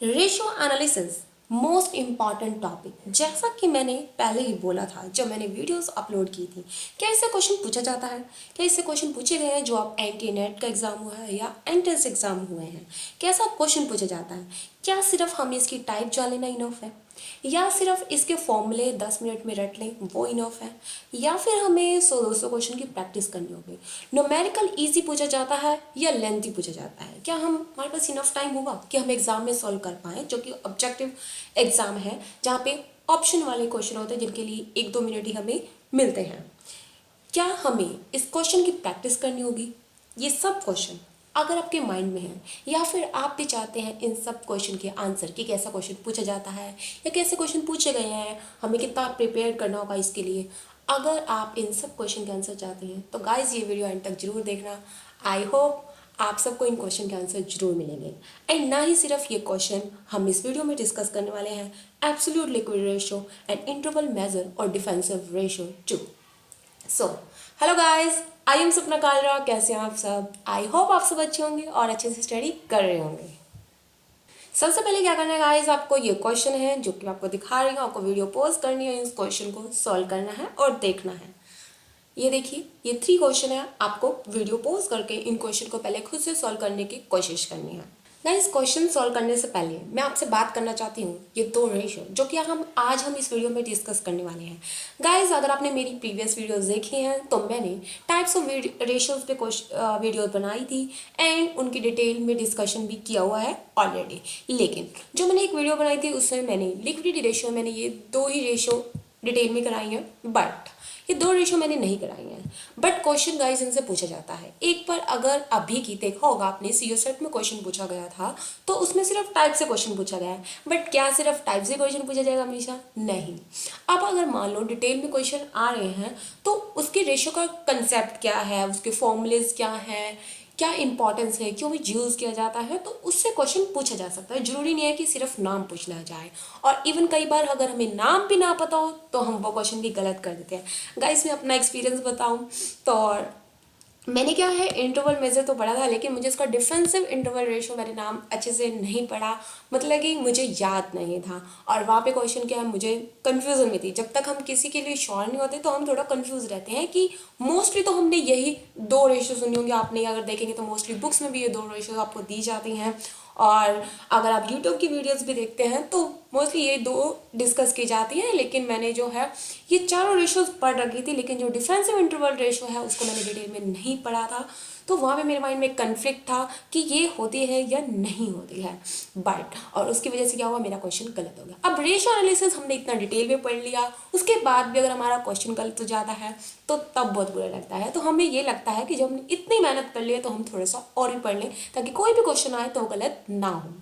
Ratio analysis most important topic. जैसा कि मैंने पहले ही बोला था जब मैंने वीडियोस अपलोड की थी, क्या इससे क्वेश्चन पूछा जाता है? क्या इससे क्वेश्चन पूछे गए हैं जो आप एनटी नेट का एग्जाम हुआ है या एंट्रेंस एग्जाम हुए हैं? कैसा क्वेश्चन पूछा जाता है? क्या सिर्फ हमें इसकी टाइप जान लेना इनफ है, या सिर्फ इसके फॉर्मूले 10 मिनट में रट लें वो इनफ है, या फिर हमें 100-200 क्वेश्चन की प्रैक्टिस करनी होगी? न्यूमेरिकल इजी पूछा जाता है या लेंथी पूछा जाता है? क्या हमारे पास इनफ टाइम होगा कि हम एग्जाम में सॉल्व कर पाएँ, जो कि ऑब्जेक्टिव एग्जाम है जहाँ पे ऑप्शन वाले क्वेश्चन होते हैं जिनके लिए 1-2 मिनट ही हमें मिलते हैं? क्या हमें इस क्वेश्चन की प्रैक्टिस करनी होगी? ये सब क्वेश्चन अगर आपके माइंड में है, या फिर आप भी चाहते हैं इन सब क्वेश्चन के आंसर कि कैसा क्वेश्चन पूछा जाता है या कैसे क्वेश्चन पूछे गए हैं, हमें कितना प्रिपेयर करना होगा इसके लिए, अगर आप इन सब क्वेश्चन के आंसर चाहते हैं तो गाइज ये वीडियो एंड तक जरूर देखना। आई होप आप सबको इन क्वेश्चन के आंसर जरूर मिलेंगे। एंड ना ही सिर्फ ये क्वेश्चन हम इस वीडियो में डिस्कस करने वाले हैं, absolute liquid ratio and interval measure और defensive ratio too. So hello guys, I am Sapna Kalra. कैसे हैं आप सब? आई होप आप सब अच्छे होंगे और अच्छे से स्टडी कर रहे होंगे। सबसे पहले क्या करना है गाइस, आपको ये क्वेश्चन है जो कि आपको दिखा रही हूँ, आपको वीडियो पॉज करनी है, इस क्वेश्चन को सॉल्व करना है और देखना है। ये देखिए, ये 3 क्वेश्चन है, आपको वीडियो पॉज करके इन क्वेश्चन को पहले खुद से सॉल्व करने की कोशिश करनी है। गाइस, क्वेश्चन सॉल्व करने से पहले मैं आपसे बात करना चाहती हूँ ये 2 रेशियो जो कि हम इस वीडियो में डिस्कस करने वाले हैं। गाइस, अगर आपने मेरी प्रीवियस वीडियोस देखी हैं तो मैंने टाइप्स ऑफ रेशियोज पे वीडियो बनाई थी एंड उनकी डिटेल में डिस्कशन भी किया हुआ है ऑलरेडी। लेकिन जो मैंने एक वीडियो बनाई थी उसमें मैंने लिक्विडिटी रेशियो, मैंने ये 2 ही रेशियो डिटेल में कराई हैं, बट ये 2 रेशियो मैंने नहीं कराई हैं। बट क्वेश्चन गाइस इनसे पूछा जाता है। एक बार अगर अभी की देखा होगा आपने, सीओ सेट में क्वेश्चन पूछा गया था तो उसमें सिर्फ टाइप से क्वेश्चन पूछा गया है। बट क्या सिर्फ टाइप से क्वेश्चन पूछा जाएगा हमेशा? नहीं। अब अगर मान लो डिटेल में क्वेश्चन आ रहे हैं तो उसके रेशियो का कंसेप्ट क्या है, उसके फॉर्मूलेज क्या है, क्या इंपॉर्टेंस है, क्यों भी यूज़ किया जाता है, तो उससे क्वेश्चन पूछा जा सकता है। जरूरी नहीं है कि सिर्फ नाम पूछना जाए, और इवन कई बार अगर हमें नाम भी ना पता हो तो हम वो क्वेश्चन भी गलत कर देते हैं। गाइस, मैं अपना एक्सपीरियंस बताऊं तो मैंने क्या है, इंटरवल मेजर तो पढ़ा था लेकिन मुझे इसका डिफेंसिव इंटरवल रेशियो मैंने नाम अच्छे से नहीं पढ़ा, मतलब कि मुझे याद नहीं था। और वहाँ पे क्वेश्चन क्या है, मुझे कन्फ्यूजन में थी। जब तक हम किसी के लिए श्योर नहीं होते तो हम थोड़ा कन्फ्यूज रहते हैं कि मोस्टली तो हमने यही 2 रेशियो सुनी होंगी आपने, अगर देखेंगे तो मोस्टली बुक्स में भी ये 2 रेशियो आपको दी जाती हैं, और अगर आप यूट्यूब की वीडियोस भी देखते हैं तो मोस्टली ये 2 डिस्कस की जाती हैं। लेकिन मैंने जो है ये चारों रेशियोज पढ़ रखी थी, लेकिन जो डिफेंसिव इंटरवल रेशियो है उसको मैंने डिटेल में नहीं पढ़ा था। तो वहाँ पे मेरे माइंड में कन्फ्लिक्ट था कि ये होती है या नहीं होती है, बट और उसकी वजह से क्या हुआ, मेरा क्वेश्चन गलत हो गया। अब रेशियो एनालिसिस हमने इतना डिटेल में पढ़ लिया, उसके बाद भी अगर हमारा क्वेश्चन गलत हो जाता है तो तब बहुत बुरा लगता है। तो हमें ये लगता है कि जब हमने इतनी मेहनत कर ली है तो हम थोड़ा सा और भी पढ़ लें ताकि कोई भी क्वेश्चन आए तो वो गलत ना हो।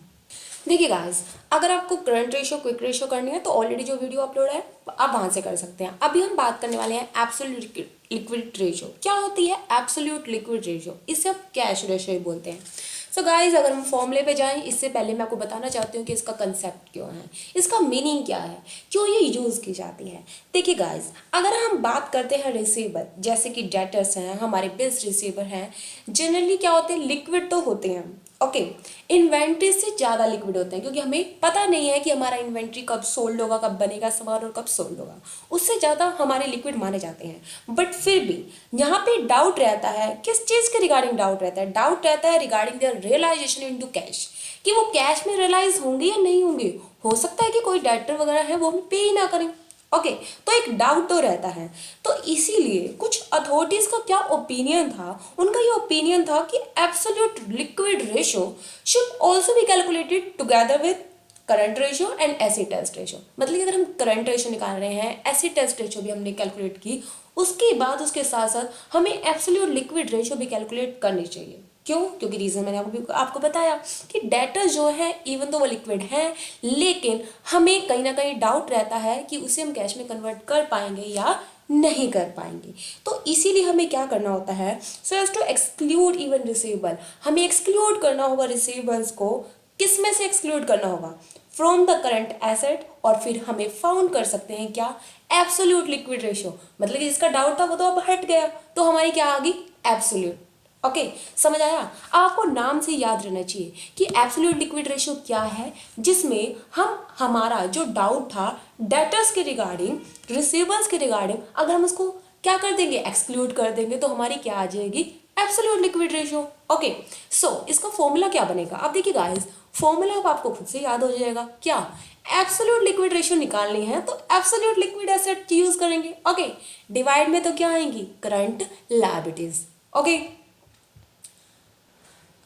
देखिए गाइस, अगर आपको करंट रेशियो, क्विक रेशियो करनी है तो ऑलरेडी जो वीडियो अपलोड है आप वहाँ से कर सकते हैं। अभी हम बात करने वाले हैं एब्सोल्यूट लिक्विड रेशियो। क्या होती है एब्सोल्यूट लिक्विड रेशियो? इसे आप कैश रेशियो ही बोलते हैं। सो गाइस, अगर हम फॉर्मूले पे जाएं इससे पहले मैं आपको बताना चाहती हूँ कि इसका कंसेप्ट क्यों है, इसका मीनिंग क्या है, क्यों ये यूज़ की जाती है। देखिए गाइस, अगर हम बात करते हैं रिसीवर, जैसे कि डेटर्स हैं, हमारे बिल्स रिसीवर हैं, जनरली क्या होते हैं, लिक्विड तो होते हैं। ओके, इन्वेंट्री से ज़्यादा लिक्विड होते हैं क्योंकि हमें पता नहीं है कि हमारा इन्वेंट्री कब सोल्ड होगा, कब बनेगा सामान और कब सोल्ड होगा, उससे ज़्यादा हमारे लिक्विड माने जाते हैं। बट फिर भी यहाँ पे डाउट रहता है, किस चीज़ के रिगार्डिंग डाउट रहता है? डाउट रहता है regarding their realisation into cash, कि वो कैश में रियलाइज होंगे या नहीं होंगे। हो सकता है कि कोई डेटर वगैरह है वो हमें पे ही ना करें। ओके, तो एक डाउट तो रहता है। तो इसीलिए कुछ अथॉरिटीज का क्या ओपिनियन था, उनका ये ओपिनियन था कि absolute liquid ratio should also be calculated together with current ratio and acid test ratio. मतलब कि अगर हम करंट रेशियो निकाल रहे हैं, एसिड टेस्ट रेशियो भी हमने कैलकुलेट की, उसके बाद उसके साथ साथ हमें एब्सोल्यूट लिक्विड रेशियो भी कैलकुलेट करनी चाहिए। क्यों? क्योंकि रीज़न मैंने आपको बताया कि डेटा जो है इवन तो वो लिक्विड है, लेकिन हमें कहीं ना कहीं डाउट रहता है कि उसे हम कैश में कन्वर्ट कर पाएंगे या नहीं कर पाएंगे। तो इसीलिए हमें क्या करना होता है, so as to exclude even receivable, हमें एक्सक्लूड करना होगा रिसीवेबल्स को। किस में से एक्सक्लूड करना होगा? फ्रॉम द करंट एसेट, और फिर हमें फाउंड कर सकते हैं क्या, एब्सोल्यूट लिक्विड रेशियो। मतलब कि जिसका डाउट था वो तो अब हट गया, तो हमारी क्या आ गई, एब्सोल्यूट। ओके, समझ आया? आपको नाम से याद रहना चाहिए कि एब्सोल्यूट लिक्विड रेशियो क्या है, जिसमें हम हमारा जो डाउट था डेटर्स के रिगार्डिंग, रिसीवर्स के रिगार्डिंग, अगर हम उसको क्या कर देंगे, एक्सक्लूड कर देंगे, तो हमारी क्या आ जाएगी, एब्सोल्यूट लिक्विड रेशियो। ओके, सो इसका फॉर्मूला क्या बनेगा? अब देखिए गाइस, फॉर्मूला अब आपको खुद से याद हो जाएगा। क्या? एब्सोल्यूट लिक्विड रेशियो निकालनी है तो एब्सोल्यूट लिक्विड एसेट यूज करेंगे। ओके, डिवाइड में तो क्या आएंगी, करंट लायबिलिटीज। Okay,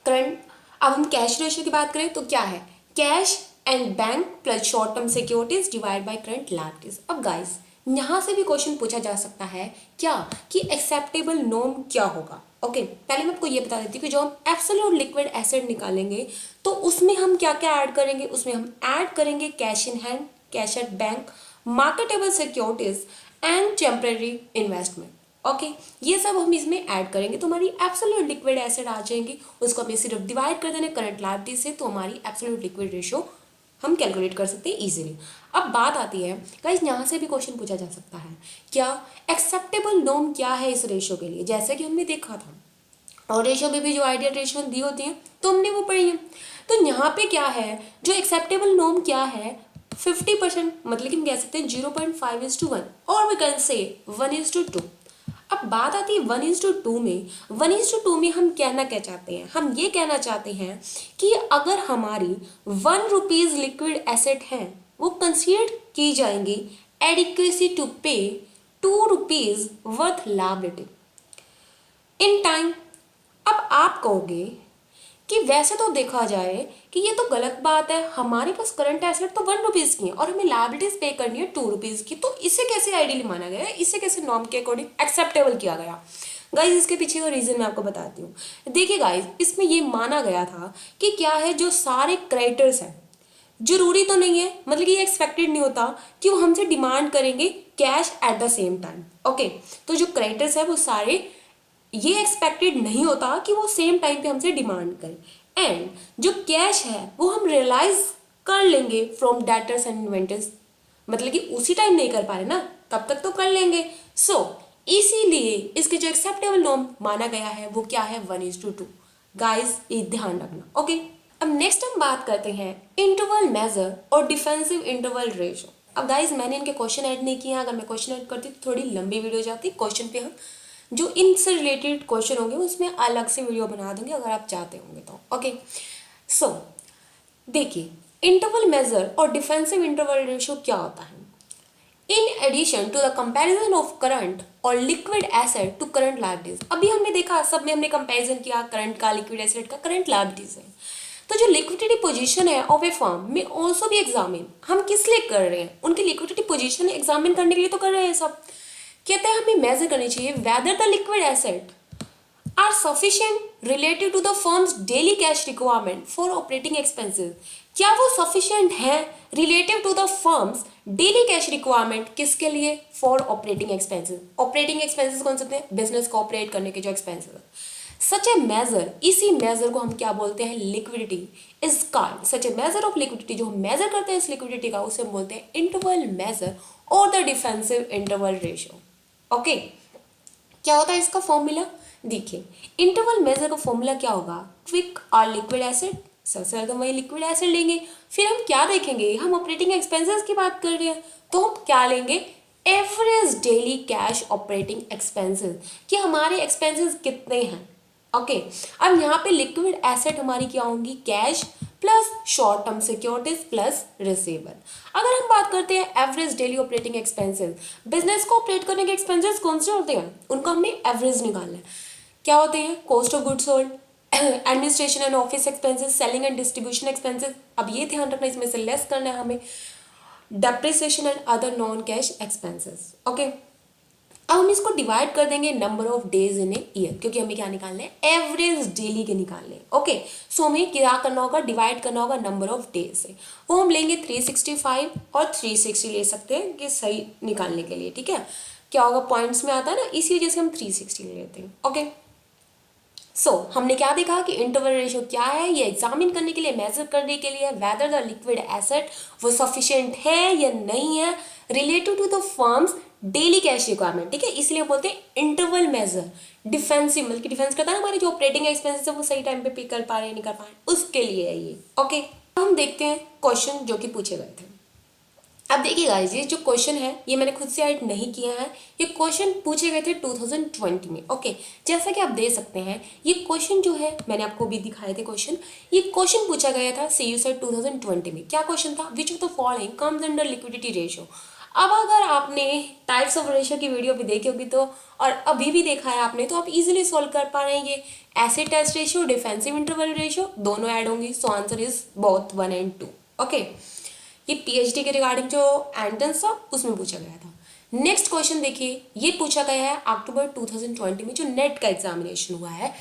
current. अब हम कैश रेशियो की बात करें तो क्या है, cash and bank plus short term securities divide by current liabilities. अब गाइस, यहां से भी क्वेश्चन पूछा जा सकता है क्या, कि एक्सेप्टेबल नॉर्म क्या होगा। ओके, पहले मैं आपको ये बता देती हूँ कि जो हम एब्सोल्यूट लिक्विड एसेट निकालेंगे तो उसमें हम क्या क्या ऐड करेंगे, उसमें हम ऐड करेंगे cash in hand, cash at bank, marketable securities and temporary investment. Okay, ये सब हम इसमें ऐड करेंगे तो हमारी एब्सोल्यूट लिक्विड एसेट आ जाएंगी। उसको हमें सिर्फ डिवाइड कर देना करंट लायबिलिटी से, तो हमारी एब्सोल्यूट लिक्विड रेशियो हम कैलकुलेट कर सकते हैं इजीली। अब बात आती है गाइस, यहाँ से भी क्वेश्चन पूछा जा सकता है क्या, एक्सेप्टेबल नॉर्म क्या है इस रेशियो के लिए, जैसे कि हमने देखा था और रेशियो में भी जो आइडियल रेशियो दी होती है तो हमने वो पढ़ी है। तो यहाँ पे क्या है, जो एक्सेप्टेबल नॉर्म क्या है, 50%, मतलब कि हम कह सकते हैं 0.5:1 और वी कैन से 1:2। अब बात आती है 1:2 में। 1:2 में हम कहना क्या चाहते हैं, हम ये कहना चाहते हैं कि अगर हमारी 1 रुपीज लिक्विड एसेट है वो कंसीडर की जाएंगी एडिक्वेसी टू पे 2 rupees worth liability in time. अब आप कहोगे कि वैसे तो देखा जाए कि ये तो गलत बात है, हमारे पास करंट एसेट तो 1 रुपीज की है और हमें लायबिलिटीज पे करनी है 2 रुपीज की, तो इसे कैसे आइडियली माना गया है, इसे कैसे नॉर्म के अकॉर्डिंग एक्सेप्टेबल किया गया। गाइज, इसके पीछे का रीजन मैं आपको बताती हूँ। देखिए गाइज, इसमें ये माना गया था कि क्या है, जो सारे क्रेडिटर्स हैं, जरूरी तो नहीं है, मतलब कि ये एक्सपेक्टेड नहीं होता कि वो हमसे डिमांड करेंगे cash at the same time. Okay, तो जो क्रेडिटर्स है वो सारे, ये एक्सपेक्टेड नहीं होता कि वो सेम टाइम पे हमसे डिमांड करें। एंड जो कैश है वो हम रियलाइज कर लेंगे फ्रॉम डेटर्स एंड इन्वेंटर्स, मतलब कि उसी टाइम नहीं कर पा रहे ना, तब तक तो कर लेंगे। सो इसीलिए इसके जो एक्सेप्टेबल नॉर्म माना गया है वो क्या है, 1:2। गाइस, ये ध्यान रखना। ओके, अब नेक्स्ट हम बात करते हैं इंटरवल मेजर और डिफेंसिव इंटरवल रेशियो। अब गाइस, मैंने इनके क्वेश्चन ऐड नहीं किए हैं, अगर मैं क्वेश्चन ऐड करती तो थोड़ी लंबी वीडियो जाती। क्वेश्चन पे हम जो इनसे रिलेटेड क्वेश्चन होंगे उसमें अलग से वीडियो बना दूंगी अगर आप चाहते होंगे तो। ओके, सो देखिए, इंटरवल मेजर और डिफेंसिव इंटरवल रेशियो क्या होता है। In addition to the comparison of current और liquid asset to current liabilities. अभी हमने देखा, सब में हमने कंपैरिजन किया करंट का, लिक्विड एसेट का, करंट लायबिलिटीज है। तो जो लिक्विडिटी पोजीशन है ऑफ ए फर्म में ऑल्सो भी एग्जामिन, हम किस लिए कर रहे हैं, उनकी लिक्विडिटी पोजीशन एग्जामिन करने के लिए तो कर रहे हैं सब। कहते हैं हमें मेजर करनी चाहिए whether the liquid asset are sufficient related to the firm's daily cash requirement for operating expenses. क्या वो सफिशिएंट है relative to the firm's daily cash requirement, किसके लिए, for operating expenses. Operating expenses कौन से होते हैं, बिजनेस को ऑपरेट करने के जो एक्सपेंसेस। सच ए मेजर, इसी मेजर को हम क्या बोलते हैं, liquidity is called. Such A measure of liquidity, जो हम मेजर करते हैं इस लिक्विडिटी का, उसे हम बोलते हैं इंटरवल मेजर और the defensive interval ratio. Okay, क्या होता है इसका फॉर्मूला, देखिए इंटरवल मेजर का फॉर्मूला क्या होगा, क्विक और लिक्विड एसिड। सबसे पहले तो वही लिक्विड एसिड लेंगे, फिर हम क्या देखेंगे, हम ऑपरेटिंग एक्सपेंसेस की बात कर रहे हैं तो हम क्या लेंगे, average daily cash operating expenses, कि हमारे एक्सपेंसेस कितने हैं। ओके, अब यहाँ पे लिक्विड एसेट हमारी क्या होंगी, cash plus short term securities plus receiver. अगर हम बात करते हैं average daily operating expenses, business को ऑपरेट करने के एक्सपेंसेस कौन से होते हैं, उनका हमने एवरेज निकालना है। क्या होते हैं, cost of goods sold, administration and office expenses, selling and distribution expenses. अब ये ध्यान रखना इसमें से लेस करना है हमें, depreciation and other non cash expenses. Okay, अब हम इसको डिवाइड कर देंगे number of days in a year, क्योंकि हमें क्या निकालना है, एवरेज डेली के निकालने हैं। ओके, सो हमें क्या करना होगा, डिवाइड करना होगा नंबर ऑफ डेज से। वो हम लेंगे 365 और 360 ले सकते हैं कि सही निकालने के लिए। ठीक है, क्या होगा, पॉइंट्स में आता है ना, इसी वजह से हम 360 ले लेते हैं। ओके, सो हमने क्या देखा कि इंटरवल रेशियो क्या है, ये एग्जामिन करने के लिए, मेजर करने के लिए वेदर द लिक्विड एसेट वो सफिशिएंट है या नहीं है related to the firm's daily cash requirement, ठीक है, इसलिए बोलते हैं इंटरवल मेजर। डिफेंसिव मतलब कि डिफेंस करता है ना, हमारे जो ऑपरेटिंग एक्सपेंसेस है वो सही टाइम पे पे कर पा रहे हैं नहीं कर पा रहे हैं, उसके लिए है ये। ओके, हम देखते हैं क्वेश्चन जो कि पूछे गए थे। अब देखिए गाइस, ये जो क्वेश्चन है ये मैंने खुद से ऐड नहीं किया है, ये क्वेश्चन पूछे गए थे 2020 में। ओके, जैसा कि आप देख सकते हैं ये क्वेश्चन जो है मैंने आपको भी दिखाए थे क्वेश्चन, ये क्वेश्चन पूछा गया था सीयू सेट 2020 में। क्या क्वेश्चन था? Which of the following comes under liquidity ratio. अब अगर आपने टाइप्स ऑफ रेशियो की वीडियो भी देखी होगी तो, और अभी भी देखा है आपने, तो आप इजीली सॉल्व कर पा रहे हैं ये acid test ratio, defensive interval ratio, दोनों ऐड होंगी। So answer is both 1 and 2। Okay, ये पीएचडी के रिगार्डिंग जो एंट्रेंस था उसमें पूछा गया था। नेक्स्ट क्वेश्चन देखिए, ये पूछा गया है अक्टूबर 2020 में जो नेट का एग्जामिनेशन हुआ है।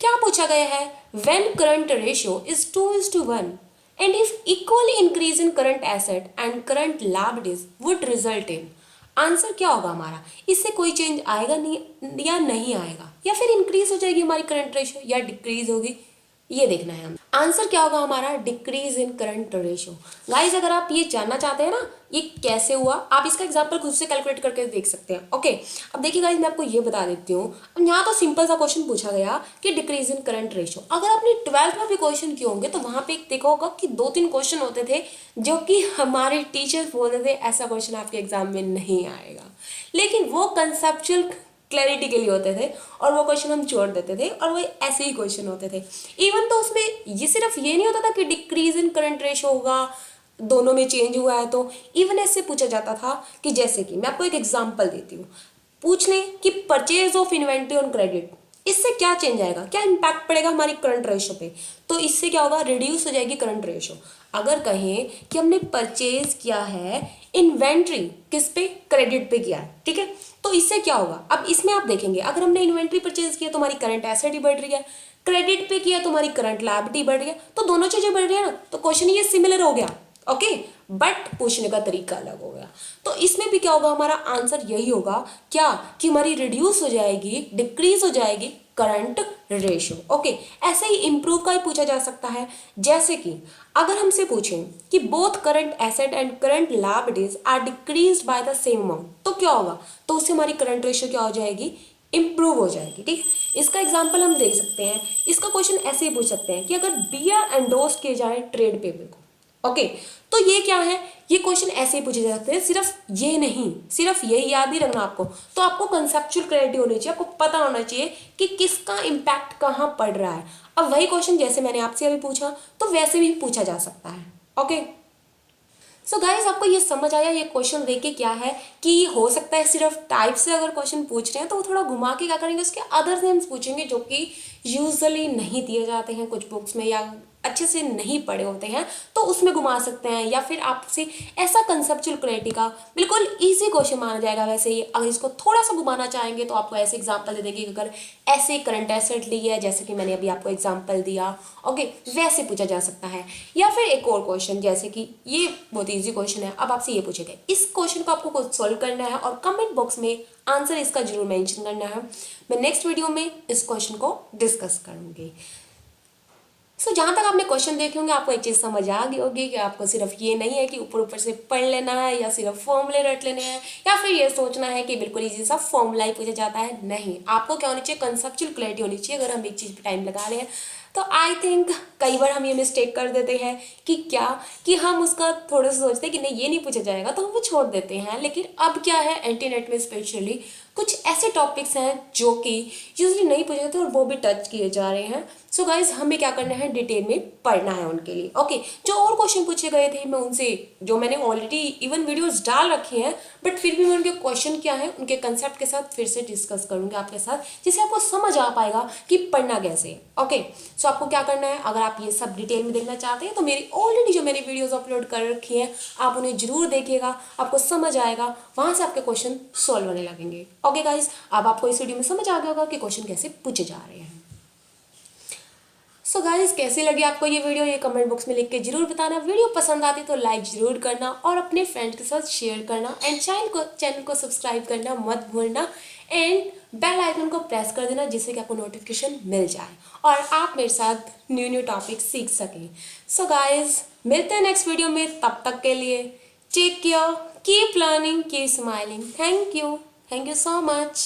क्या पूछा गया है? When current ratio is 2:1 and if equal increase in current asset and current liabilities would result in. Answer क्या होगा हमारा? इससे कोई चेंज आएगा नहीं या नहीं आएगा, या फिर इंक्रीज हो जाएगी हमारी करंट रेशियो या डिक्रीज होगी, ये देखना है हमें। आंसर क्या होगा हमारा? Decrease in current ratio. Guys, अगर आप ये जानना चाहते हैं ना ये कैसे हुआ, आप इसका एग्जांपल खुद से कैलकुलेट करके देख सकते हैं। ओके, अब देखिए गाइस, मैं आपको ये बता देती हूँ। अब यहाँ तो सिंपल सा क्वेश्चन पूछा गया कि डिक्रीज इन करंट रेशियो। अगर आपने 12th में भी क्वेश्चन किए होंगे तो वहां पे एक देखा होगा कि 2-3 क्वेश्चन होते थे जो कि हमारे टीचर्स बोलते थे ऐसा क्वेश्चन आपके एग्जाम में नहीं आएगा, लेकिन वो कंसेप्चुअल क्लैरिटी के लिए होते थे और वो क्वेश्चन हम छोड़ देते थे और वो ऐसे ही क्वेश्चन होते थे। इवन तो उसमें ये सिर्फ ये नहीं होता था कि डिक्रीज इन करंट रेशियो होगा, दोनों में चेंज हुआ है, तो इवन ऐसे पूछा जाता था कि जैसे कि मैं आपको एक एग्जांपल देती हूँ, पूछ लें कि purchase of inventory on credit, इससे क्या चेंज आएगा, क्या इंपैक्ट पड़ेगा हमारी करंट रेशियो पे, तो इससे क्या होगा? रिड्यूस हो जाएगी करंट रेशियो। अगर कहें कि हमने परचेज किया है इन्वेंट्री, किस पे? क्रेडिट पे किया है, ठीक है, तो इससे क्या होगा? अब इसमें आप देखेंगे अगर हमने इन्वेंट्री परचेज किया तो हमारी करंट एसेट ही बढ़ रही है, क्रेडिट पे किया तो हमारी करंट लायबिलिटी बढ़ रही है, तो दोनों चीजें बढ़ रही है ना, तो क्वेश्चन ये सिमिलर हो गया। ओके, बट पूछने का तरीका अलग हो गया। तो इसमें भी क्या होगा? हमारा आंसर यही होगा, क्या कि हमारी रिड्यूस हो जाएगी, डिक्रीज हो जाएगी करंट रेशियो। ओके, ऐसे ही इंप्रूव का ही पूछा जा सकता है। जैसे कि अगर हमसे पूछें कि both current asset and current liabilities are decreased by the same amount, तो क्या होगा? तो उससे हमारी करंट रेशियो क्या हो जाएगी? इंप्रूव हो जाएगी। ठीक, इसका एग्जांपल हम देख सकते हैं। इसका क्वेश्चन ऐसे ही पूछ सकते हैं कि अगर बियर एंडोर्स किए जाए ट्रेड पेपर को, ओके, तो ये क्या है? ये क्वेश्चन ऐसे ही पूछे जा सकते हैं। सिर्फ ये नहीं, सिर्फ यही याद नहीं रखना आपको, तो आपको कंसेप्चुअल क्लैरिटी होनी चाहिए, आपको पता होना चाहिए कि किसका इम्पैक्ट कहाँ पड़ रहा है। अब वही क्वेश्चन जैसे मैंने आपसे अभी पूछा तो वैसे भी पूछा जा सकता है। ओके, सो गाइज, आपको ये समझ आया ये क्वेश्चन देख के क्या है कि हो सकता है सिर्फ टाइप से अगर क्वेश्चन पूछ रहे हैं तो वो थोड़ा घुमा के क्या करेंगे, उसके अदर नेम्स पूछेंगे जो कि यूजुअली नहीं दिए जाते हैं कुछ बुक्स में या अच्छे से नहीं पढ़े होते हैं, तो उसमें घुमा सकते हैं। या फिर आपसे ऐसा कंसेप्चुअल क्लैरिटी का बिल्कुल इजी क्वेश्चन माना जाएगा। वैसे ही अगर इसको थोड़ा सा घुमाना चाहेंगे तो आपको ऐसे एग्जांपल दे देंगे कि अगर ऐसे करंट एसेट ली है जैसे कि मैंने अभी आपको एग्जांपल दिया, ओके, वैसे पूछा जा सकता है। या फिर एक और क्वेश्चन जैसे कि ये बहुत ईजी क्वेश्चन है, अब आपसे ये पूछेगा, इस क्वेश्चन को आपको खुद सॉल्व करना है और कमेंट बॉक्स में आंसर इसका जरूर मेंशन करना है। मैं नेक्स्ट वीडियो में इस क्वेश्चन को डिस्कस करूंगी। सो जहाँ तक आपने क्वेश्चन देखे होंगे आपको एक चीज़ समझ आ गई होगी कि आपको सिर्फ ये नहीं है कि ऊपर ऊपर से पढ़ लेना है या सिर्फ फॉर्मूले रट लेने हैं या फिर ये सोचना है कि बिल्कुल इजी सा फॉर्मूला ही पूछा जाता है। नहीं, आपको क्या होनी चाहिए? कंसेप्चुअल क्लैरिटी होनी चाहिए। अगर हम एक चीज़ पे टाइम लगा रहे हैं तो आई थिंक कई बार हम ये मिस्टेक कर देते हैं कि क्या कि हम उसका थोड़ा सा सोचते हैं कि नहीं ये नहीं पूछा जाएगा तो हम वो छोड़ देते हैं। लेकिन अब क्या है, इंटरनेट में स्पेशली कुछ ऐसे टॉपिक्स हैं जो कि यूजली नहीं पूछे जाते और वो भी टच किए जा रहे हैं। सो गाइज, हमें क्या करना है? डिटेल में पढ़ना है उनके लिए। ओके, जो और क्वेश्चन पूछे गए थे मैं उनसे, जो मैंने ऑलरेडी इवन वीडियोस डाल रखी हैं, बट फिर भी मैं उनके क्वेश्चन क्या है उनके कंसेप्ट के साथ फिर से डिस्कस करूंगी आपके साथ, जिससे आपको समझ आ पाएगा कि पढ़ना कैसे है। ओके, सो आपको क्या करना है? अगर आप ये सब डिटेल में देखना चाहते हैं तो मेरी ऑलरेडी जो मैंने वीडियोस अपलोड कर रखी हैं आप उन्हें जरूर देखिएगा, आपको समझ आएगा, वहां से आपके क्वेश्चन सॉल्व होने लगेंगे। ओके गाइज, अब आपको इस वीडियो में समझ आ गया होगा कि क्वेश्चन कैसे पूछे जा रहे हैं। सो गाइस, कैसी लगी आपको ये वीडियो? ये कमेंट बॉक्स में लिख के जरूर बताना। वीडियो पसंद आती तो लाइक जरूर करना और अपने फ्रेंड्स के साथ शेयर करना एंड चैनल को सब्सक्राइब करना मत भूलना एंड बेल आइकन को प्रेस कर देना जिससे कि आपको नोटिफिकेशन मिल जाए और आप मेरे साथ न्यू टॉपिक सीख सकें। सो गाइस, मिलते हैं नेक्स्ट वीडियो में, तब तक के लिए take care, keep learning, keep smiling. Thank you so much.